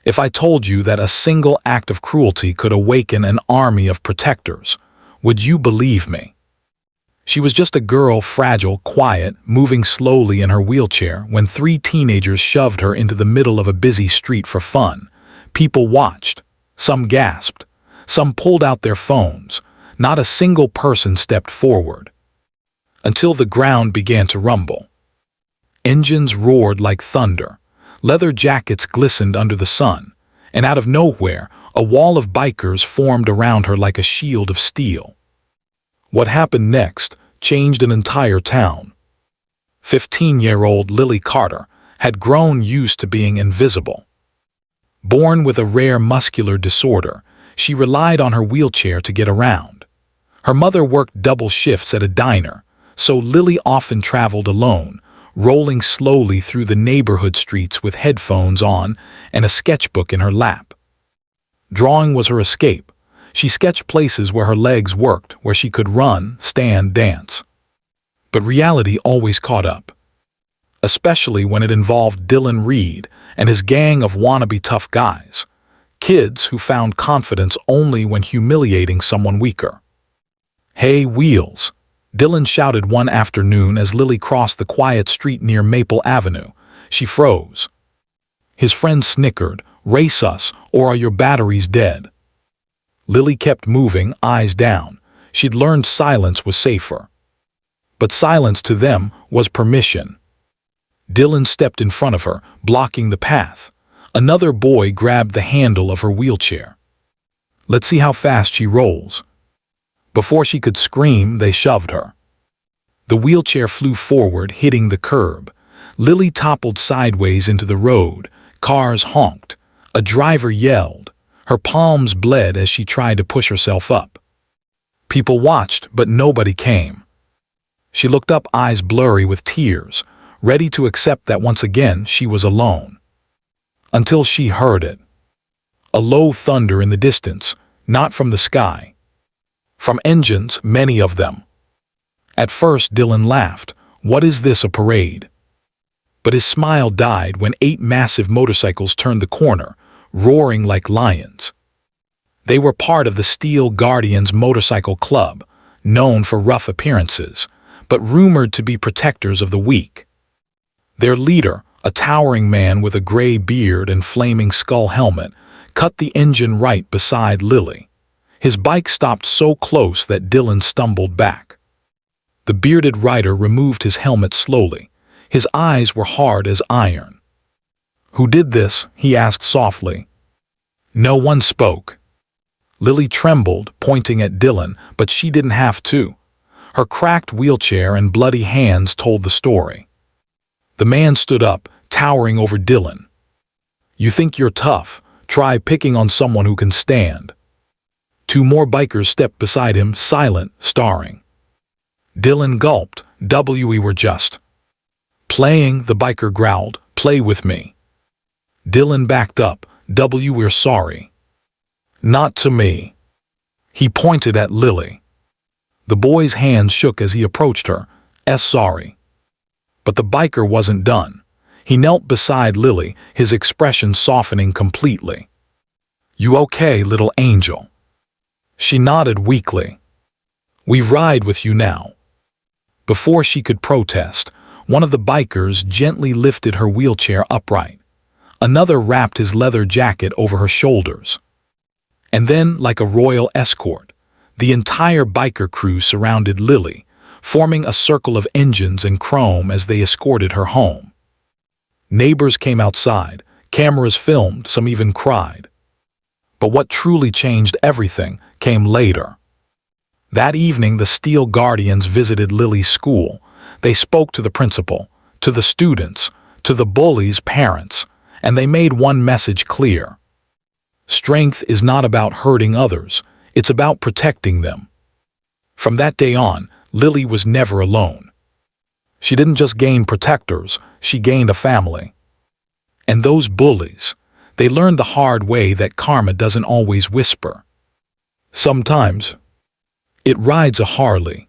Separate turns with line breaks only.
If I told you that a single act of cruelty could awaken an army of protectors, would you believe me? She was just a girl, fragile, quiet, moving slowly in her wheelchair when 3 teenagers shoved her into the middle of a busy street for fun. People watched. Some gasped. Some pulled out their phones. Not a single person stepped forward. Until the ground began to rumble. Engines roared like thunder. Leather jackets glistened under the sun. And out of nowhere, a wall of bikers formed around her like a shield of steel. What happened next changed an entire town. 15-year-old Lily Carter had grown used to being invisible. Born with a rare muscular disorder, she relied on her wheelchair to get around. Her mother worked double shifts at a diner, so Lily often traveled alone, rolling slowly through the neighborhood streets with headphones on and a sketchbook in her lap. Drawing was her escape. She sketched places where her legs worked, where she could run, stand, dance. But reality always caught up, especially when it involved Dylan Reed and his gang of wannabe tough guys, kids who found confidence only when humiliating someone weaker. "Hey, Wheels!" Dylan shouted one afternoon as Lily crossed the quiet street near Maple Avenue. She froze. His friends snickered, "Race us, or are your batteries dead?" Lily kept moving, eyes down. She'd learned silence was safer. But silence to them was permission. Dylan stepped in front of her, blocking the path. Another boy grabbed the handle of her wheelchair. "Let's see how fast she rolls." Before she could scream, they shoved her. The wheelchair flew forward, hitting the curb. Lily toppled sideways into the road. Cars honked. A driver yelled. Her palms bled as she tried to push herself up. People watched, but nobody came. She looked up, eyes blurry with tears, ready to accept that once again she was alone. Until she heard it. A low thunder in the distance, not from the sky. From engines, many of them. At first Dylan laughed. What is this, a parade? But his smile died when 8 massive motorcycles turned the corner, roaring like lions. They were part of the Steel Guardians Motorcycle Club, known for rough appearances, but rumored to be protectors of the weak. Their leader, a towering man with a gray beard and flaming skull helmet, cut the engine right beside Lily. His bike stopped so close that Dylan stumbled back. The bearded rider removed his helmet slowly. His eyes were hard as iron. "Who did this?" he asked softly. No one spoke. Lily trembled, pointing at Dylan, but she didn't have to. Her cracked wheelchair and bloody hands told the story. The man stood up, towering over Dylan. "You think you're tough? Try picking on someone who can stand." 2 more bikers stepped beside him, silent, staring. Dylan gulped. "We were just playing," the biker growled. "Play with me." Dylan backed up. "We're sorry." "Not to me." He pointed at Lily. The boy's hands shook as he approached her. Sorry." But the biker wasn't done. He knelt beside Lily, his expression softening completely. "You okay, little angel?" She nodded weakly. "We ride with you now." Before she could protest, one of the bikers gently lifted her wheelchair upright. Another wrapped his leather jacket over her shoulders. And then, like a royal escort, the entire biker crew surrounded Lily, forming a circle of engines and chrome as they escorted her home. Neighbors came outside, cameras filmed, some even cried. But what truly changed everything came later. That evening, the Steel Guardians visited Lily's school. They spoke to the principal, to the students, to the bullies' parents, and they made one message clear. Strength is not about hurting others, it's about protecting them. From that day on, Lily was never alone. She didn't just gain protectors, she gained a family. And those bullies, they learned the hard way that karma doesn't always whisper. Sometimes, it rides a Harley.